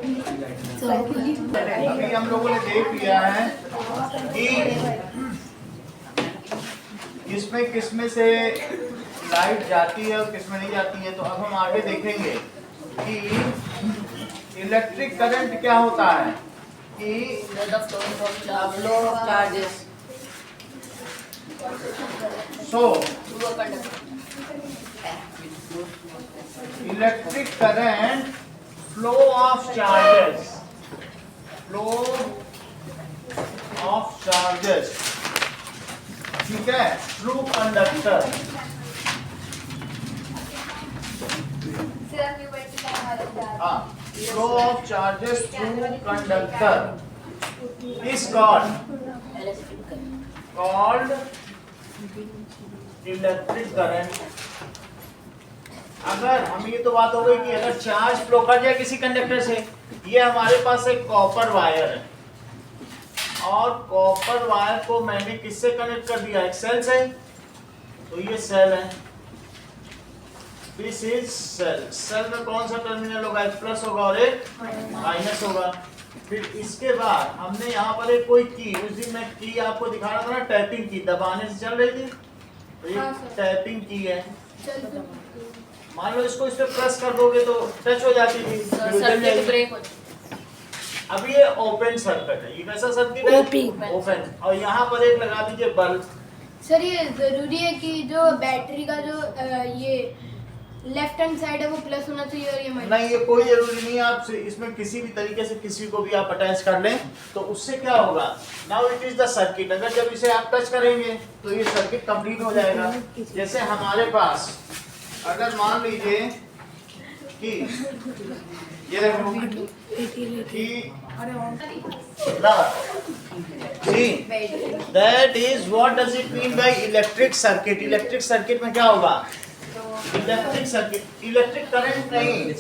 अभी हम लोगों ने देख लिया है कि किसमें से लाइट जाती है और किसमें नहीं जाती है। तो अब हम आगे देखेंगे कि इलेक्ट्रिक करंट क्या होता है कि electric current flow of charges, ठीक है, थ्रू कंडक्टर। हाँ, flow of charges through conductor is called electric current. अगर हम ये तो बात हो गई कि अगर चार्ज फ्लो कर जाए किसी कंडक्टर से, ये हमारे पास एक कॉपर वायर है और कॉपर वायर को मैंने किससे कनेक्ट कर दिया, एक सेल से। तो ये सेल है, दिस इज सेल। सेल में कौन सा टर्मिनल होगा, एक प्लस होगा और एक माइनस होगा। फिर इसके बाद हमने यहाँ पर एक कोई की, उस दिन मैं की आपको दिखा रहा था ना, टैपिंग की, दबाने से चल रही थी, तो ये टैपिंग की है। मान लो इसको इस पे प्रेस कर दोगे तो टच हो जाती थी, अब ये ओपन सर्किट है। ये कैसा सर्किट है, ओपन। और यहाँ पर एक लगा दीजिए बल्ब। सर ये जरूरी है कि जो बैटरी का जो ये लेफ्ट हैंड साइड है वो प्लस होना चाहिए और ये माइनस? नहीं, ये कोई जरूरी नहीं है। आप इसमें किसी भी तरीके से किसी को भी आप अटैच कर लें तो उससे क्या होगा, now it is the circuit. अगर जब इसे आप टच करेंगे तो ये सर्किट कंप्लीट हो जाएगा। जैसे हमारे पास अगर मान लीजिए कि ये देखो कि that is what does it mean by electric circuit. Electric circuit में क्या होगा, इलेक्ट्रिक सर्किट, इलेक्ट्रिक करंट नहीं,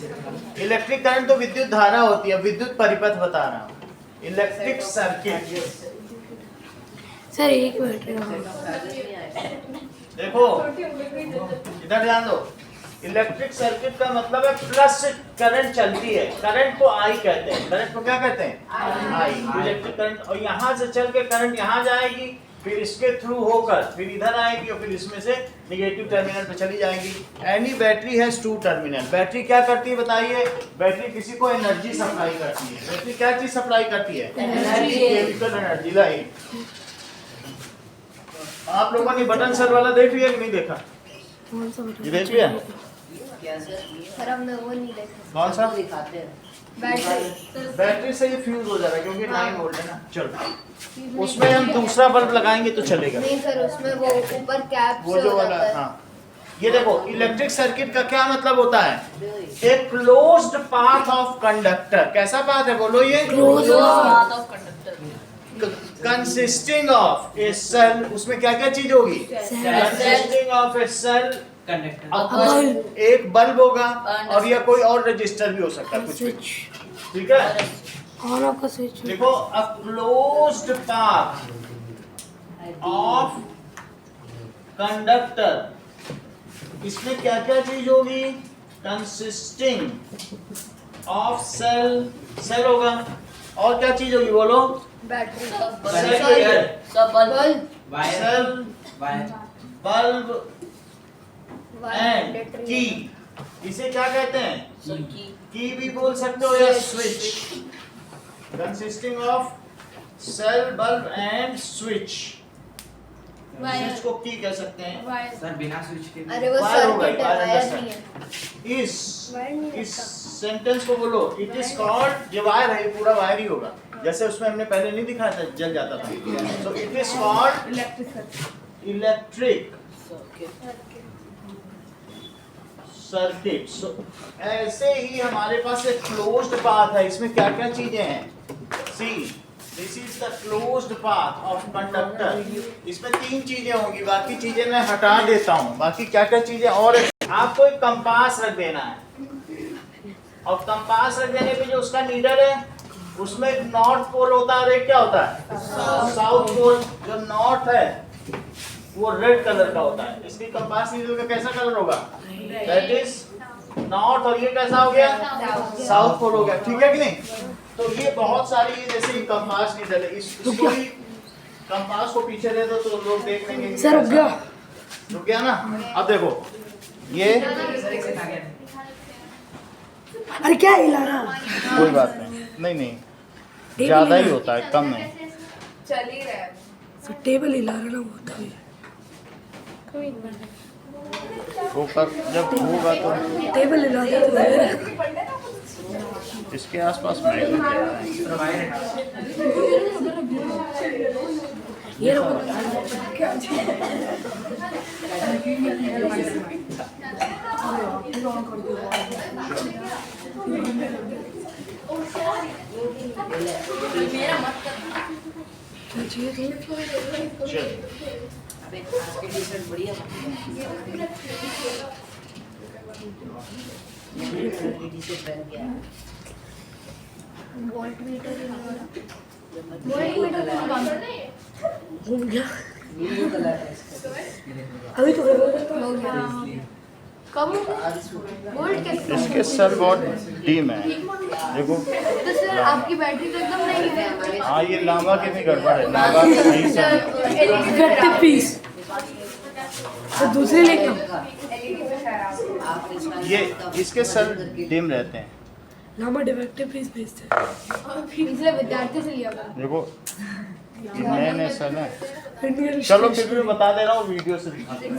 इलेक्ट्रिक करंट तो विद्युत धारा होती है, विद्युत परिपथ बता रहा हूँ। इलेक्ट्रिक सर्किट, सर एक मिनट देखो इधर ध्यान दो। इलेक्ट्रिक सर्किट का मतलब है प्लस करंट चलती है, करंट को आई कहते हैं। करंट को क्या कहते हैं, आई। इलेक्ट्रिक करंट, और यहाँ से चल के करंट यहाँ जाएगी, फिर इसके थ्रू होकर फिर इधर आएगी और फिर इसमें से निगेटिव टर्मिनल पे चली जाएगी। Any battery has two terminal. Battery क्या करती है बताइए, बैटरी किसी को एनर्जी सप्लाई करती है। बैटरी क्या चीज सप्लाई करती है, एनर्जी, केमिकल एनर्जी, लाइट। आप लोगों ने बटन सेल वाला देख लिया कि नहीं देखा, ये देख लिया? सर हमने वो नहीं देखा। कौन सा बैटरी? बैटरी से ये फ्यूज हो जाएगा क्योंकि 9 वोल्ट है ना। चलो उसमें हम दूसरा बल्ब लगाएंगे तो चलेगा। नहीं सर, उसमें वो ऊपर कैप वो जो वाला, हाँ ये देखो, इलेक्ट्रिक सर्किट का क्या मतलब होता है, एक क्लोज्ड पाथ ऑफ कंडक्टर। कैसा पाथ है बोलो, ये closed path of conductor consisting of a cell. उसमें क्या क्या चीज होगी, consisting of a cell conductor. एक बल्ब होगा और या कोई और रजिस्टर भी हो सकता है, कुछ भी, ठीक है। ऑन ऑफ का स्विच देखो, a closed path of conductor, इसमें क्या क्या चीज होगी, कंसिस्टिंग ऑफ सेल, सेल होगा, और क्या चीज होगी बोलो, बैटरी, बल्ब एंड की। इसे क्या कहते हैं, की भी बोल सकते हो या switch. Consisting of cell, bulb and switch. Switch को की कह सकते हैं सर, बिना स्विच के अरे वो सर्किट है, वायर नहीं है। इस सेंटेंस को बोलो, इट इज कॉल्ड, ये वायर है, ये पूरा वायर ही होगा, जैसे उसमें हमने पहले नहीं दिखाया था, जल जाता था। So it is called electric circuit. So ऐसे ही हमारे पास एक क्लोज्ड पाथ है, इसमें क्या क्या चीजें हैं, see this is the closed path of conductor. इसमें 3 चीजें होंगी, बाकी चीजें मैं हटा देता हूँ। बाकी क्या क्या चीजें और, आपको एक कंपास रख देना है, और कंपास रख देने पे जो उसका नीडल है उसमें एक नॉर्थ पोल होता है और एक क्या होता है, साउथ पोल। जो नॉर्थ है वो रेड कलर का होता है। इसकी कंपास नीडल का कैसा कलर होगा, दैट इज नॉर्थ और ये कैसा हो गया साउथ पोल हो गया, ठीक है कि नहीं। तो ये बहुत सारी जैसे कंपास नहीं डले, इसको भी कंपास को पीछे दे दो तो लोग देख लेंगे। सर रुक गया ना। अब देखो ये अरे क्या हिला रहा? कोई बात नहीं, नहीं ज्यादा ही होता है, कम नहीं। चल ही रहा है। सर टेबल हिला रहा ना वो तभी। वो कर जब होगा तो टेबल हिला रहा है। इसके आसपास मैग्नेट ये रखो। घूम गया अभी तो कब वोल्ट कैसे? इसके सर बहुत डीम है, देखो। तो सर आपकी बैटरी तो एकदम नहीं है। हाँ ये लावा की भी गड़बड़ है, लावा की सही से इफेक्टिव पीस तो दूसरे लेके ये इसके सर डिम रहते हैं। लामा डिफेक्टिव पीस भेजते पिछले विद्यार्थी से लिया था। देखो ये नए नए सर है। हैं। चलो फिर भी मैं बता दे रहा हूँ, वीडियो से दिखाते हैं।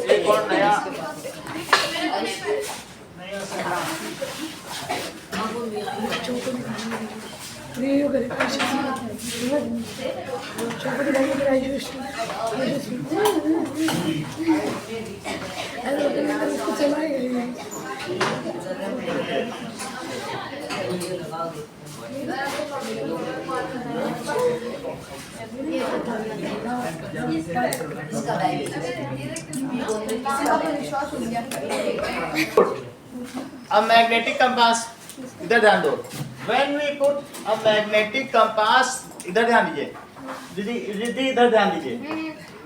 एक और नया वीडियो करे चौपट गाड़ी ग्रेजुएशन चलाएगा A magnetic compass, इधर ध्यान दो। When we put a magnetic compass, इधर ध्यान दीजिए। दीदी इधर ध्यान दीजिए।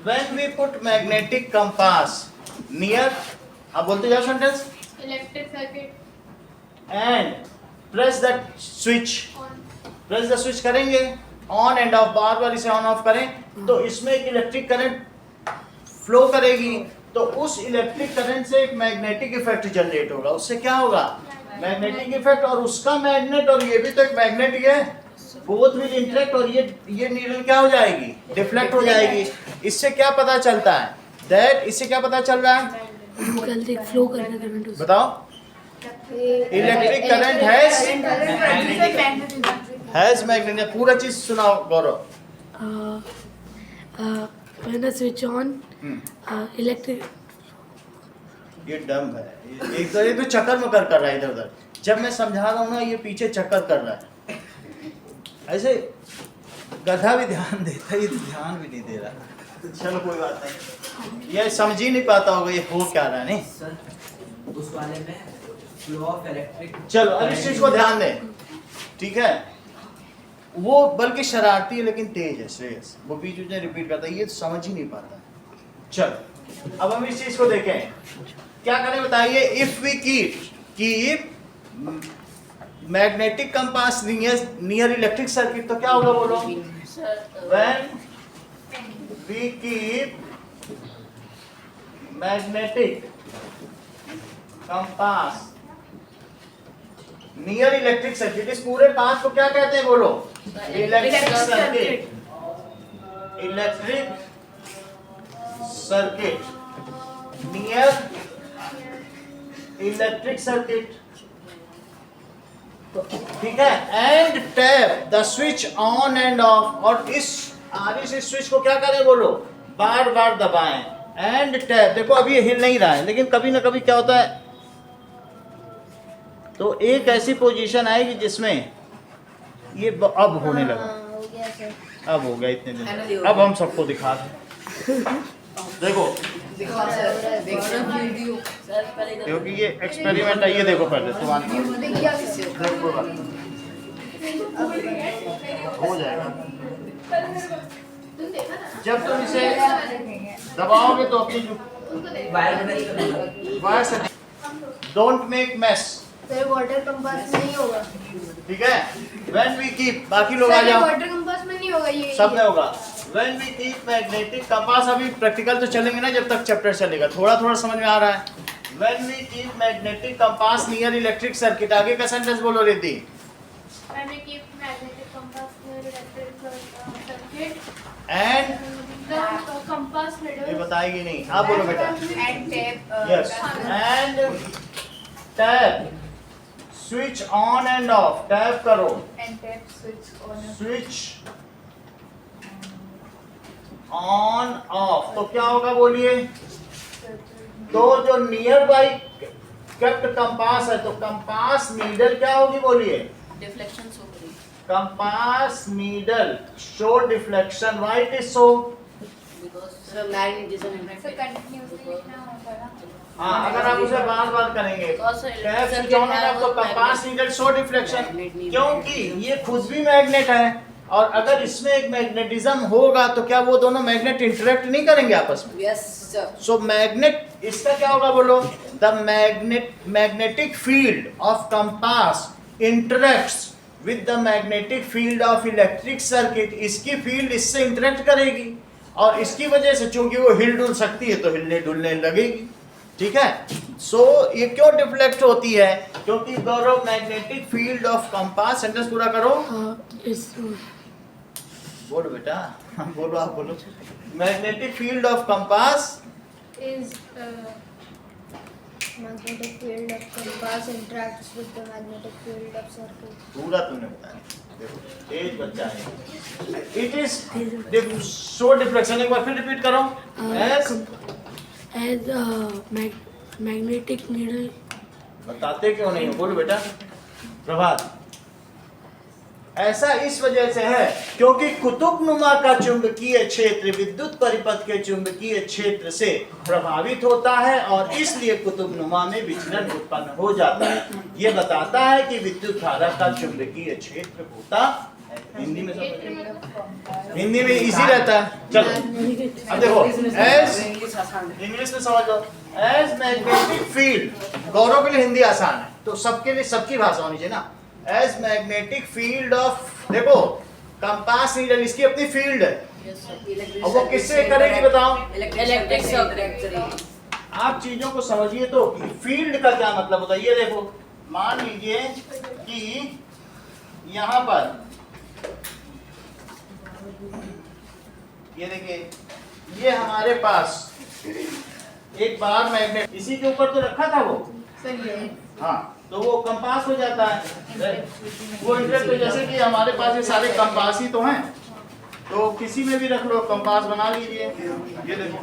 When we put magnetic compass near, आप बोलते जाओ sentence. Electric circuit And press the switch. Press the switch करेंगे, ऑन एंड ऑफ, बार बार इसे ऑन ऑफ करें तो इसमें एक इलेक्ट्रिक करंट फ्लो करेगी। तो उस इलेक्ट्रिक करंट से एक मैग्नेटिक इफेक्ट जनरेट होगा। उससे क्या होगा? मैग्नेटिक इफेक्ट, और उसका मैग्नेट और ये भी तो एक मैग्नेट ही है, बोथ विल इंटरेक्ट, और ये नीडल क्या हो जाएगी? डिफ्लेक्ट हो जाएगी। इससे क्या पता चलता है? दैट इससे क्या पता चल रहा है? फ्लो करने करंट बताओ। Electric current has magnet. पूरा चीज सुनाओ गौरव। when I switch on electric ये डम है, ये तो चक्कर में कर रहा है इधर उधर। जब मैं समझा रहा हूँ ना, ये पीछे चक्कर कर रहा है। ऐसे गधा भी ध्यान देता है, ये तो ध्यान भी नहीं दे रहा। चलो कोई बात नहीं, ये समझ ही नहीं पाता होगा ये हो क्या रहा है। नहीं सर उस वाले में फ्लो ऑफ इलेक्ट्रिक। चलो अब इस चीज को ध्यान दें, ठीक है। वो बल्कि शरारती है लेकिन तेज है श्रेयस, वो बीच बीच में रिपीट करता है, ये तो समझ ही नहीं पाता। चलो अब हम इस चीज को देखें, क्या करें बताइए। If we keep magnetic compass near electric circuit तो क्या होगा बोलो? When we keep magnetic compass near electric circuit, इस पूरे पाथ को क्या कहते हैं बोलो? Electric circuit. Electric circuit near electric circuit, ठीक है। And tap the switch on and off, और इस स्विच को क्या करें बोलो? बार बार दबाएं। एंड टैप, देखो अभी ये हिल नहीं रहा है, लेकिन कभी ना कभी क्या होता है, तो एक ऐसी पोजीशन आएगी जिसमें ये अब होने लगा। अब हो गया इतने दिन, अब हम सबको दिखा दें। देखो क्योंकि ये एक्सपेरिमेंट है, ये देखो पहले तुम्हारे हो जाएगा। जब तुम इसे दबाओगे तो अपनी वायर बनाई करूंगा। वायर से don't make mess, sir water compass में नहीं होगा। ठीक है। व्हेन वी कीप, बाकी लोग आ सर ये जाओ, वाटर कंपास में नहीं होगा ये। सब में होगा। When we keep magnetic compass, अभी प्रैक्टिकल तो चलेंगे ना जब तक चैप्टर चलेगा, थोड़ा थोड़ा समझ में आ रहा है। When we keep magnetic compass near electric circuit, आगे का सेंटेंस बोलो Riddhi. When we keep magnetic compass near electric circuit, and the compass ये needle बताएगी नहीं, आप बोलो बेटा। and tape yes, and tap switch on and of, tap करो, and tape switch on switch on off, तो क्या होगा बोलिए। तो जो नियर बाई केप्ट कंपास है, तो कंपास नीडल क्या होगी बोलिए। deflection so great compass needle show deflection, why it is so. because So magnetism impact. so continuously इतना होता है ना। हाँ, अगर आप उसे बार बार करेंगे, Also, tap switch circuit on have of, तो a compass magnet. Needle show deflection, Magnet नहीं क्योंकि ये खुद भी मैग्नेट है, और अगर इसमें एक मैग्नेटिज्म होगा तो क्या वो दोनों मैग्नेट इंटरेक्ट नहीं करेंगे आपस में। Yes, sir. सो मैग्नेट, इसका क्या होगा बोलो। The magnetic field of compass interacts with the magnetic field of electric circuit, इसकी फील्ड इससे इंटरेक्ट करेगी, और इसकी वजह से चूंकि वो हिल डुल सकती है तो हिलने डुलने लगेगी, ठीक है। सो ये क्यों डिफ्लेक्ट होती है, क्योंकि Gaurav magnetic field of compass, sentence पूरा करो, is बोलो बेटा, बोलो, आप बोलो। Magnetic field of compass is magnetic field of compass interacts with the magnetic field of circuit. पूरा तूने बताया, देखो तेज बच्चा है। इट इज शो डिफ्लेक्शन, एक बार फिर रिपीट करो। S, as a magnetic needle बताते क्यों नहीं हो, बोलो बेटा। प्रभात, ऐसा इस वजह से है क्योंकि कुतुबनुमा का चुंबकीय क्षेत्र विद्युत परिपथ के चुंबकीय क्षेत्र से प्रभावित होता है, और इसलिए कुतुबनुमा में विचलन उत्पन्न हो जाता है। ये बताता है कि विद्युत धारा का चुंबकीय क्षेत्र होता है। हिंदी में समझ, हिंदी में इजी रहता है। चलो अब देखो, एज English आसान है. इंग्लिश में समझ लो, एज मैग्नेटिक फील्ड, गौरव के लिए हिंदी आसान है, तो सबके लिए सबकी भाषा होनी चाहिए ना। एज मैग्नेटिक फील्ड ऑफ, देखो कंपास नीडल इसकी अपनी फील्ड है, Yes, sir. Electric अब वो circuit किससे से करेगी interact- बताओ। Electric circuit करेगी. आप चीजों को समझिए, तो फील्ड का क्या मतलब होता है, ये देखो, मान लीजिए कि यहाँ पर ये देखिए, ये हमारे पास एक बार मैग्नेट इसी के ऊपर तो रखा था वो, सही है। हाँ, तो वो कंपास हो जाता है, वो इंटरेक्ट, तो जैसे कि हमारे पास ये सारे कंपास ही तो हैं, तो किसी में भी रख लो, कंपास बना लीजिए। ये देखो,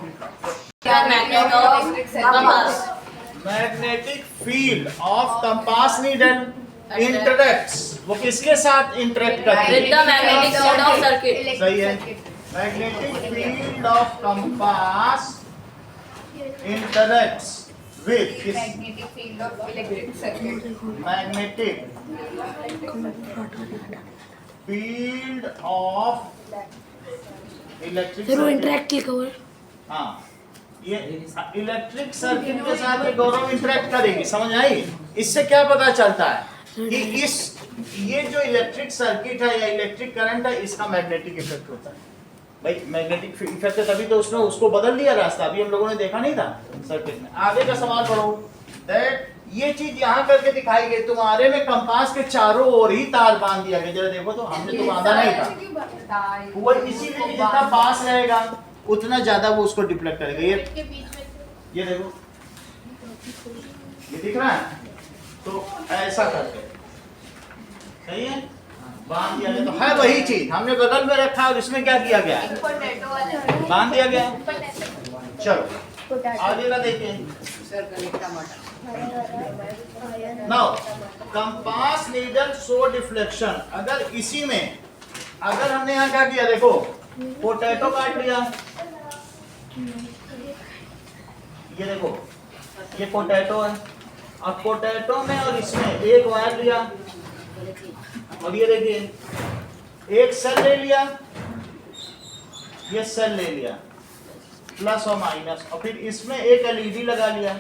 क्या magnet of compass. Magnetic field of compass needle interacts, वो किसके साथ इंटरेक्ट करती With the है। magnetic field of circuit. सही है। Magnetic field of compass interacts with Magnetic field of electric circuit. Magnetic field of electric फिर वो interact लिखा हुआ है. हाँ, ये इलेक्ट्रिक सर्किट के साथ ये गौरव इंटरेक्ट करेगी, समझ आई। इससे क्या पता चलता है कि ये जो इलेक्ट्रिक सर्किट है या इलेक्ट्रिक करंट है, इसका मैग्नेटिक इफेक्ट होता है। भाई मैग्नेटिक इफेक्ट है, तभी तो उसने उसको बदल दिया रास्ता, अभी हम लोगों ने देखा नहीं था सर्किट में। आगे का सवाल पढ़ो, दैट ये चीज यहाँ करके दिखाई गई, तुम्हारे में कंपास के चारों ओर ही तार बांध दिया गया, जरा देखो तो, हमने तो बांधा नहीं था। वो इसीलिए कि जितना पास रहेगा उतना ज्यादा वो उसको डिफ्लेक्ट करेगा। के बीच में ये देखो, ये दिख रहा है, तो ऐसा करके सही है, बांध दिया गया, तो है वही चीज हमने बगल में रखा और इसमें क्या किया गया है, पोटैटो वाला बांध दिया गया है। चलो आगे का देखिए। Sir, correct टमाटर. Now compass needle show deflection, अगर इसी में, अगर हमने यहाँ क्या किया, देखो पोटैटो काट लिया, ये देखो ये पोटैटो है, अब पोटैटो में और इसमें एक वायर लिया, और ये देखिए एक सेल ले लिया, ये सेल ले लिया, प्लस और माइनस, और फिर इसमें एक एलईडी लगा लिया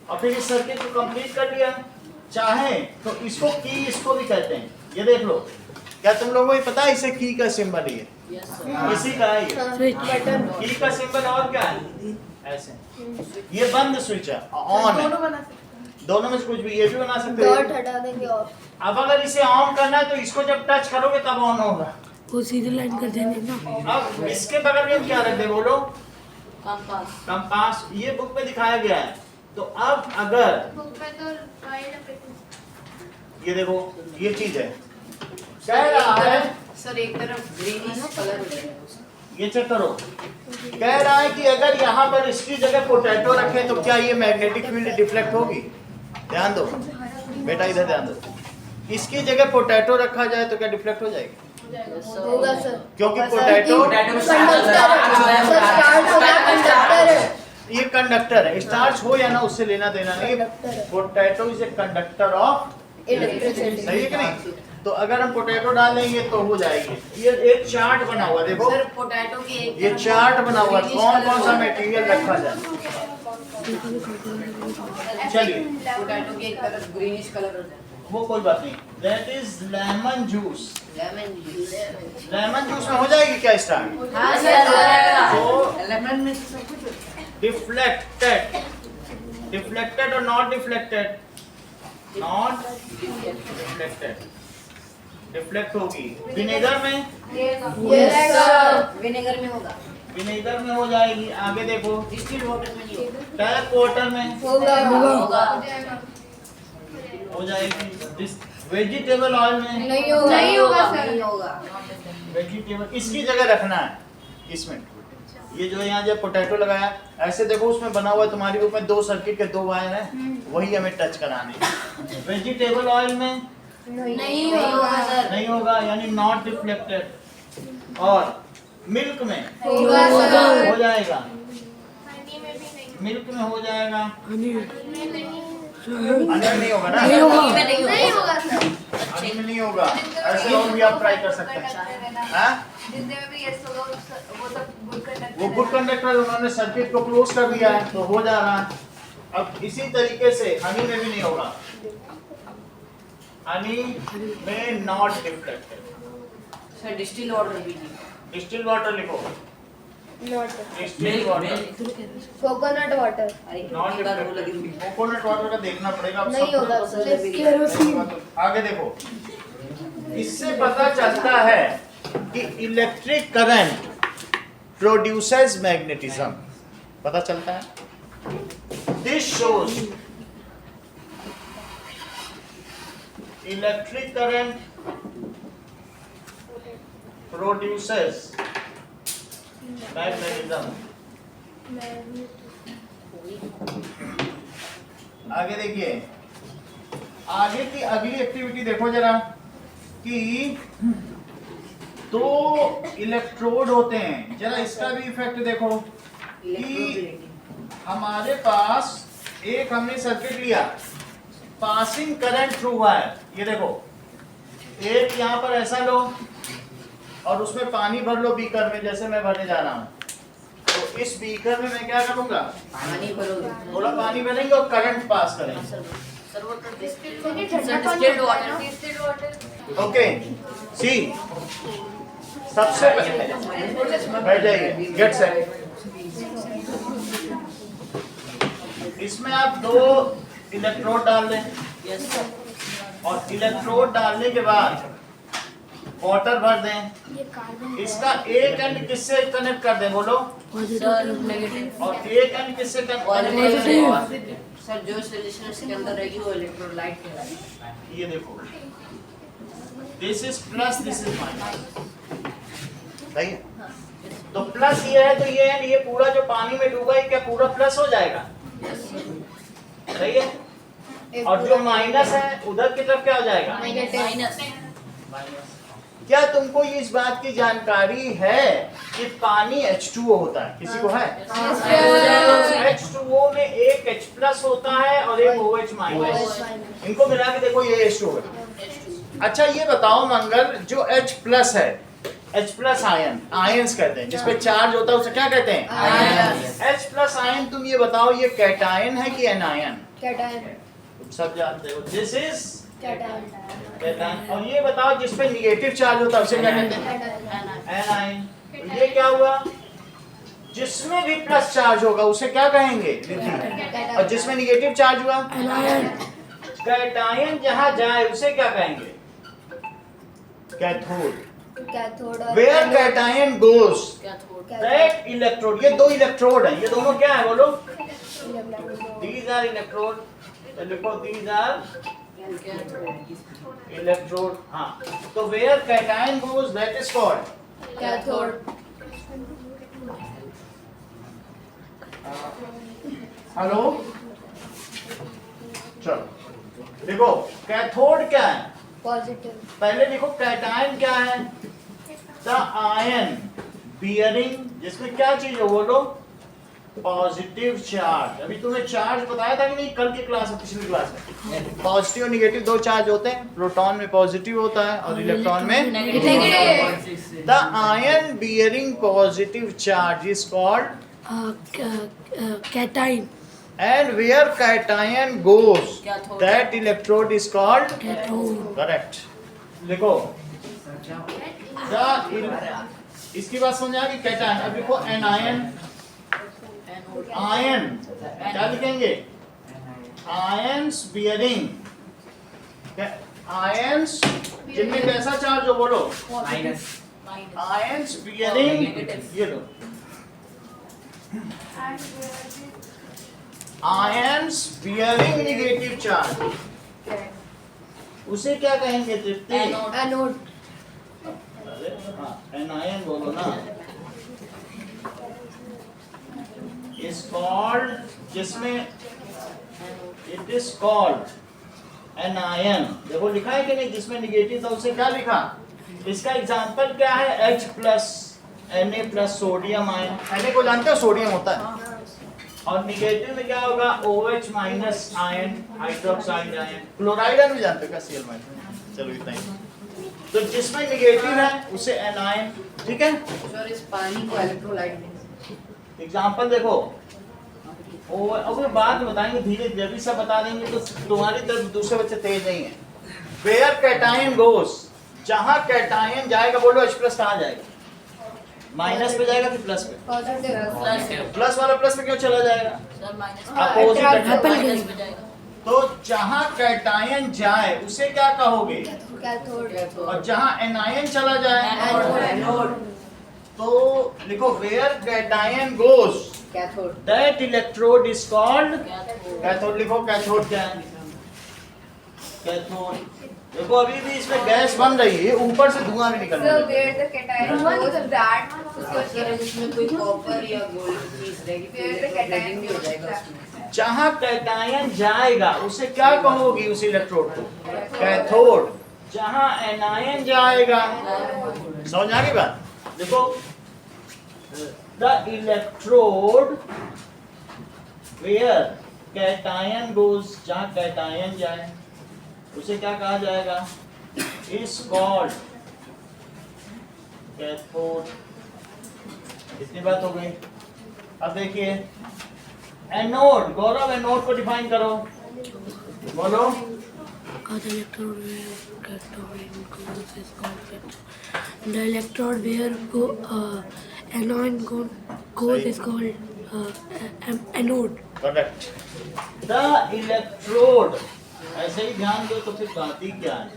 और फिर इस सर्किट को कंप्लीट कर लिया। चाहे तो इसको की इसको भी कहते हैं, ये देख लो। क्या तुम लोगों को पता है इसे की का सिंबल है ये? Yes, sir. इसी का है ये स्विच की का सिंबल। और क्या है? ऐसे ये बंद स्विच है, ऑन है। दोनों में से कुछ भी, ये भी बना सकते डॉट हो। हटा देंगे और अब अगर इसे ऑन करना है तो इसको जब टच करोगे तब ऑन होगा। वो सीधी लाइन कर देंगे ना। अब इसके बगल में हम क्या रख दे बोलो? Compass. कंपास। ये बुक में दिखाया गया है। तो अब अगर बुक में तो ये देखो ये चीज है, कह रहा है सर एक तरफ ग्रीनिश कलर हो जाएगा। ये चेक करो, कह रहा है कि अगर यहाँ पर इसकी जगह पोटैटो रखें तो क्या ये मैग्नेटिक फील्ड डिफ्लेक्ट होगी? ध्यान दो बेटा, इधर ध्यान दो। इसकी जगह पोटैटो रखा जाए तो क्या डिफ्लेक्ट हो जाएगी? होगा सर, क्योंकि पोटैटो ये कंडक्टर है। स्टार्च हो या ना उससे लेना देना नहीं। Potato is a conductor of electricity. सही है कि नहीं? तो अगर हम पोटैटो डालेंगे तो हो जाएगी। ये एक चार्ट बना हुआ है, देखो सर पोटैटो की एक ये चार्ट बना हुआ है, कौन कौन सा मटेरियल रखा जाए। चलिए पोटैटो की एक तरफ ग्रीनिश कलर हो जाएगा। वो कोई बात नहीं, that is lemon juice. Lemon juice. Lemon juice में हो जाएगी क्या स्टार्ट? हाँ सर। तो लेमन में सब कुछ डिफ्लेक्टेड, डिफ्लेक्टेड और not deflected, not deflected, deflect होगी। विनेगर में, यस सर, विनेगर में होगा। विनेगर में हो जाएगी। आगे देखो, डिस्टिल्ड वाटर में नहीं होगा। टैप वाटर में होगा होगा। हो जाएगी। वेजिटेबल ऑयल में नहीं होगा, नहीं होगा सर, नहीं होगा। वेजिटेबल इसकी जगह रखना है। इसमें ये जो यहाँ जब पोटैटो लगाया ऐसे देखो, उसमें बना हुआ है तुम्हारी बुक में 2 सर्किट के 2 वायर हैं, वही हमें टच कराने। वेजिटेबल ऑयल में नहीं होगा सर। नहीं होगा, यानी नॉट रिफ्लेक्टेड। और मिल्क में होगा सर, हो जाएगा, मिल्क में हो जाएगा। अंदर नहीं होगा ना? नहीं होगा। नहीं होगा सर, हनी में नहीं होगा। ऐसे और भी आप ट्राई कर सकते हैं। हाँ? जितने में भी यस होगा वो सब गुड कंडक्टर वो गुड कंडक्टर, उन्होंने सर्किट को क्लोज कर दिया है तो हो जा रहा है। अब इसी तरीके से हनी में भी नहीं होगा, हनी में not deflected. Sir distilled water भी नहीं। डिस्टिल्ड वाटर लिखो, not distilled water coconut water not deflected. Coconut water का देखना पड़ेगा अब नहीं सब होगा कुछ। Sir, kerosene. आगे देखो, इससे पता चलता है कि इलेक्ट्रिक करंट प्रोड्यूसेस मैग्नेटिज्म। पता चलता है। This shows electric current produces magnetism. आगे देखिए, आगे की अगली एक्टिविटी देखो जरा कि 2 इलेक्ट्रोड होते हैं। जरा इसका भी इफेक्ट देखो कि हमारे पास एक हमने सर्किट लिया, पासिंग करंट थ्रू वायर। ये देखो, एक यहाँ पर ऐसा लो और उसमें पानी भर लो बीकर में, जैसे मैं भरने जा रहा हूँ। तो इस बीकर में मैं क्या करूँगा? पानी भरोगे। थोड़ा पानी भरेंगे और करंट पास करेंगे। सर वो तो distilled water, distilled water. Okay, see सबसे पहले बैठ जाइए, गेट सेट। इसमें आप 2 इलेक्ट्रोड डाल दें यस सर। और इलेक्ट्रोड डालने के बाद वाटर भर दें। ये कार्बन इसका एक एंड किससे कनेक्ट कर दें बोलो? Sir negative. और एक एंड किससे कनेक्ट पॉजिटिव। सर जो सोल्यूशन इसके अंदर रहेगी वो इलेक्ट्रोलाइट कहलाएगी। ये देखो, this is plus, this is minus. सही है? तो प्लस ये है तो ये एंड, ये पूरा जो पानी में डूबा है क्या पूरा प्लस हो जाएगा? सही है? और जो माइनस है उधर की तरफ क्या हो जाएगा? माइनस। क्या तुमको ये इस बात की जानकारी है कि पानी H2O होता है? किसी को है? H2O में एक H प्लस होता है और एक OH माइनस। इनको मिला के देखो ये H2O है। अच्छा ये बताओ मंगल, जो H प्लस है H प्लस आयन, आयंस कहते हैं, जिसपे चार्ज होता है उसे क्या कहते हैं? आयन। H प्लस आयन, तुम ये बताओ ये कैटायन है कि एनायन? कैटायन। तुम सब जानते हो, दिस इज कैटायन। कैटायन। और ये बताओ जिसपे निगेटिव चार्ज होता है उसे क्या कहते हैं? एनायन। तो ये क्या हुआ? जिसमें भी प्लस चार्ज होगा उसे क्या कहेंगे? लिथियम। और जिसमें निगेटिव चार्ज हुआ? एनायन। कैटायन जहां जाए उसे क्या कहेंगे? कैथोड। कैथोड और where cation goes cathode. That electrode, ये दो इलेक्ट्रोड हैं, ये दोनों क्या है बोलो? दीज आर इलेक्ट्रोड, तो लिखो दीज आर इलेक्ट्रोड। हाँ, तो where cation goes that is called cathode. Hello, चलो देखो कैथोड क्या है, पॉजिटिव। पहले देखो कैटायन क्या है? द आयन बियरिंग, जिसमें क्या चीज है बोलो? Positive charge. अभी तुम्हें चार्ज बताया था कि नहीं कल की क्लास में, पिछली क्लास में? पॉजिटिव और निगेटिव दो चार्ज होते हैं, प्रोटॉन में पॉजिटिव होता है और इलेक्ट्रॉन में negative. The ion bearing positive charge is called, cation. and where cation goes Cathode. that electrode is called cathode. correct। लिखो इसकी बात समझ आ गई? कैटायन। अब लिखो एनायन। आयन क्या लिखेंगे? आयंस बियरिंग, आयंस जिनमें कैसा चार्ज हो बोलो? माइनस। आयंस बियरिंग, ये लो आयंस बियरिंग निगेटिव चार्ज, उसे क्या कहेंगे तृप्ति? एनोड। एनायन बोलो ना। इज कॉल्ड, जिसमें इट इज कॉल्ड एनायन। देखो लिखा है कि नहीं, जिसमें निगेटिव था उसे क्या लिखा? इसका एग्जांपल क्या है? H plus Na plus sodium ion. Na को जानते हो, सोडियम होता है। और निगेटिव में क्या होगा? OH minus ion, hydroxide ion. Chloride ion भी जानते हो क्या? Cl minus. चलो इतना ही। तो जिसमें निगेटिव है उसे एनायन, ठीक है? सर इस पानी को इलेक्ट्रोलाइट में एग्जांपल देखो, अब ये बात बताएंगे धीरे धीरे, अभी सब बता देंगे तो तुम्हारी तरफ दूसरे बच्चे तेज नहीं है। वेयर कैटायन गोस, जहां कैटायन जाएगा बोलो H प्लस कहाँ जाएगा? माइनस पे जाएगा कि प्लस पे? पॉजिटिव। प्लस वाला प्लस पे क्यों चला जाएगा? सर माइनस अपोजिट माइनस पे जाएगा। तो जहां कैटायन जाए उसे क्या कहोगे? कैथोड। और जहां एनायन चला जाए एनोड। तो लिखो where cation goes cathode. That electrode is called cathode. Cathode. लिखो कैथोड क्या है? कैथोड। देखो अभी भी इसमें गैस बन रही है, ऊपर से धुआं भी निकल रहा So है। where the cation goes, that sir इसमें कोई कॉपर या गोल्ड चीज रहेगी तो where the cation भी हो goes, जाएगा उसमें। जहां कैटायन जाएगा उसे क्या कहोगी उस इलेक्ट्रोड को? कैथोड। जहां एनायन जाएगा, समझ आ गई बात? देखो the electrode where cation goes, जहां कैटायन जाए उसे क्या कहा जाएगा? Is called cathode. इतनी बात हो गई। अब देखिए एनोड। गौरव एनोड को डिफाइन करो, बोलो। The electrode where cathode goes is called cathode. The electrode where anion goes is called anode. Correct. The electrode, ऐसे ही ध्यान दो तो फिर बात ही क्या है?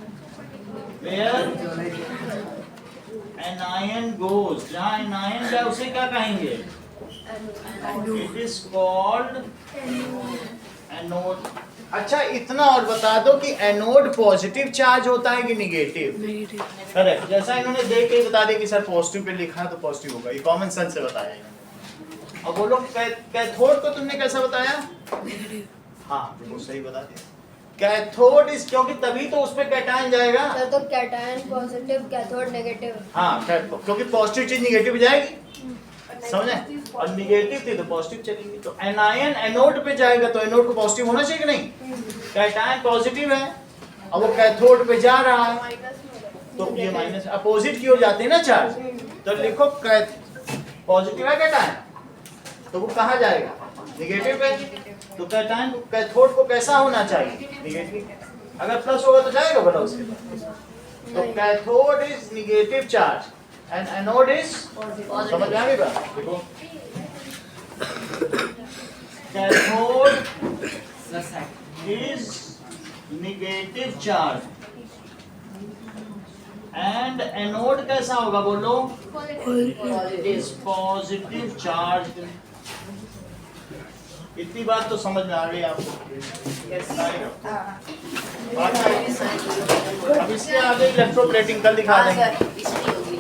वेयर एनायन गोज, जहां एनायन जाए उसे क्या कहेंगे? It is called anode. अच्छा इतना और बता दो कि एनोड पॉजिटिव चार्ज होता है कि निगेटिव? Negative. करेक्ट। जैसा इन्होंने देख के बता दिया कि सर पॉजिटिव पे लिखा है तो पॉजिटिव होगा, ये कॉमन सेंस से बताया इन्होंने। अब बोलो कैथोड को तुमने कैसा बताया? Negative. हाँ बिल्कुल सही बता दिया। कैथोड इज, क्योंकि तभी तो उस पे कैटायन जाएगा। सर तो कैटायन पॉजिटिव, कैथोड नेगेटिव। हाँ क्योंकि पॉजिटिव चीज निगेटिव जाएगी, समझे? और निगेटिव थी तो पॉजिटिव चलेगी। तो एनायन एनोड पे जाएगा तो एनोड को पॉजिटिव होना चाहिए कि नहीं? कैटायन पॉजिटिव है और वो कैथोड पे जा रहा है, तो ये माइनस अपोजिट की ओर जाते हैं ना चार्ज, तो लिखो पॉजिटिव है कैटायन, तो वो कहाँ जाएगा, निगेटिव पे। तो कैटायन कैथोड को कैसा होना चाहिए, निगेटिव। अगर प्लस होगा तो जाएगा बोला उसके पास। तो cathode is negative charge and anode is, समझ में आ गई बात? देखो cathode plus side is negative charge and anode कैसा होगा बोलो, is positive charge। इतनी बात तो समझ में आ गई आपको। अब इसके आगे इलेक्ट्रोप्लेटिंग कल दिखा देंगे। इसकी होगी